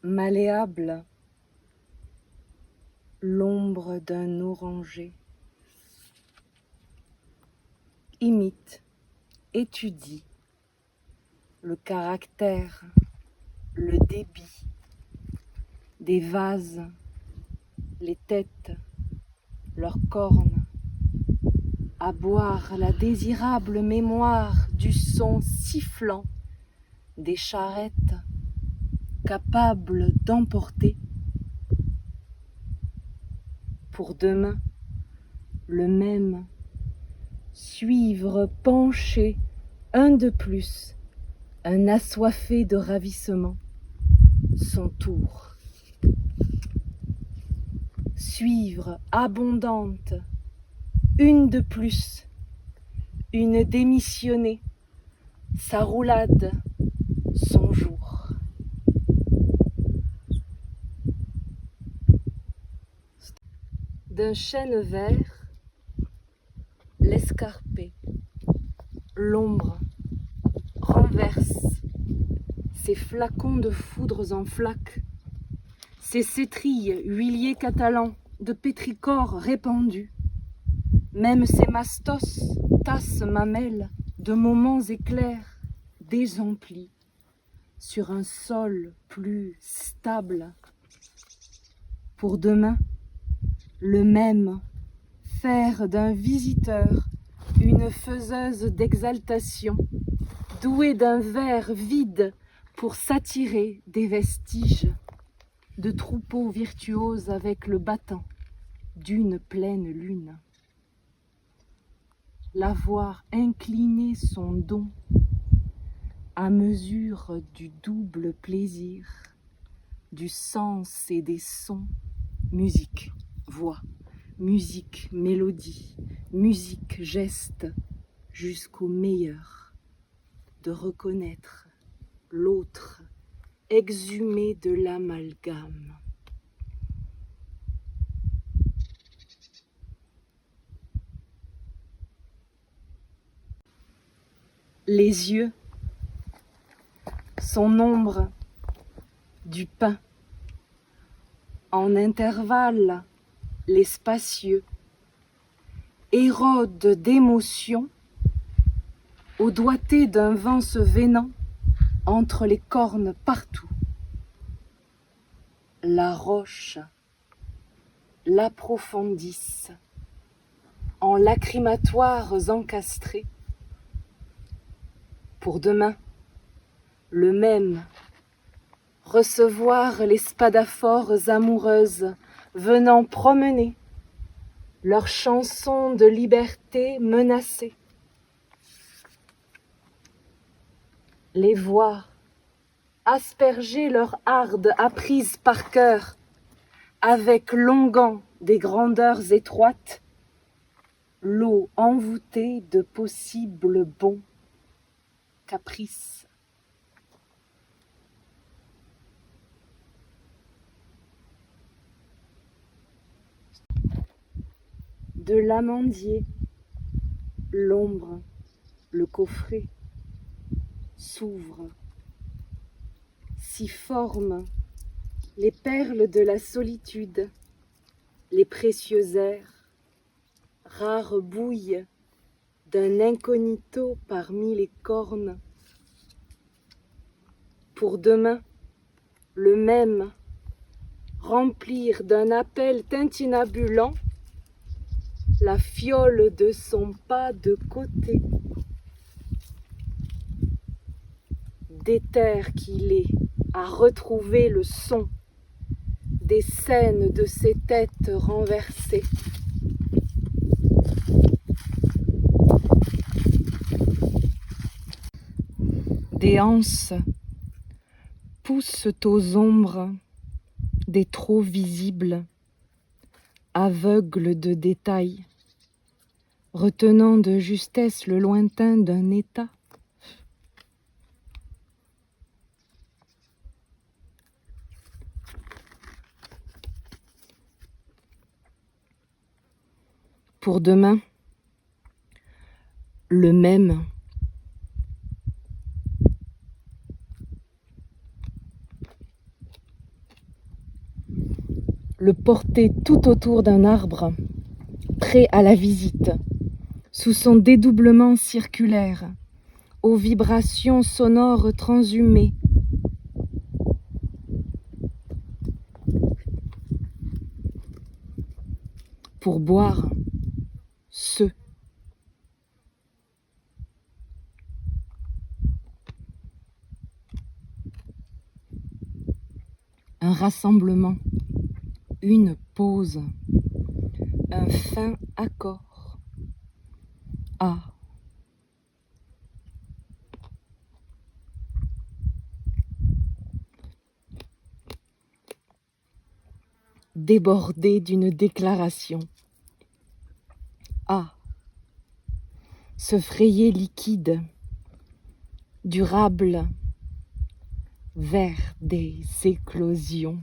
malléable, l'ombre d'un oranger, imite, étudie le caractère, le débit des vases, les têtes, leurs cornes, à boire la désirable mémoire du son sifflant des charrettes capables d'emporter pour demain le même, suivre penché un de plus, un assoiffé de ravissement, son tour. Suivre abondante, une de plus, une démissionnée, sa roulade, son jour. D'un chêne vert, l'escarpé, l'ombre, renverse ses flacons de foudres en flaques, ses cétrilles huiliers catalans de pétrichor répandus, même ses mastos, tasses mamelles de moments éclairs désemplis sur un sol plus stable. Pour demain, le même, faire d'un visiteur une faiseuse d'exaltation, douée d'un verre vide pour s'attirer des vestiges de troupeaux virtuoses avec le battant d'une pleine lune. La voir incliner son don à mesure du double plaisir, du sens et des sons, musique, voix, musique, mélodie, musique, geste, jusqu'au meilleur, de reconnaître l'autre exhumé de l'amalgame. Les yeux, son ombre, du pain, en intervalles, les spacieux, érodent d'émotion au doigté d'un vent se veinant entre les cornes partout. La roche l'approfondissent en lacrymatoires encastrés. Pour demain, le même, recevoir les spadaphores amoureuses venant promener leurs chansons de liberté menacées. Les voir asperger leur harde apprise par cœur avec l'onguent des grandeurs étroites, l'eau envoûtée de possibles bons caprices. De l'amandier, l'ombre, le coffret s'ouvre, s'y forment les perles de la solitude, les précieux airs, rares bouilles d'un incognito parmi les cornes. Pour demain, le même, remplir d'un appel tintinabulant la fiole de son pas de côté. Déterre qu'il est à retrouver le son des scènes de ses têtes renversées. Des anses poussent aux ombres des trop visibles, aveugles de détails, retenant de justesse le lointain d'un état. Pour demain, le même, le porter tout autour d'un arbre, prêt à la visite, sous son dédoublement circulaire, aux vibrations sonores transhumées. Pour boire ce. Un rassemblement, une pause, un fin accord. Ah. Débordé d'une déclaration. Ah. Se frayer liquide, durable, vers des éclosions.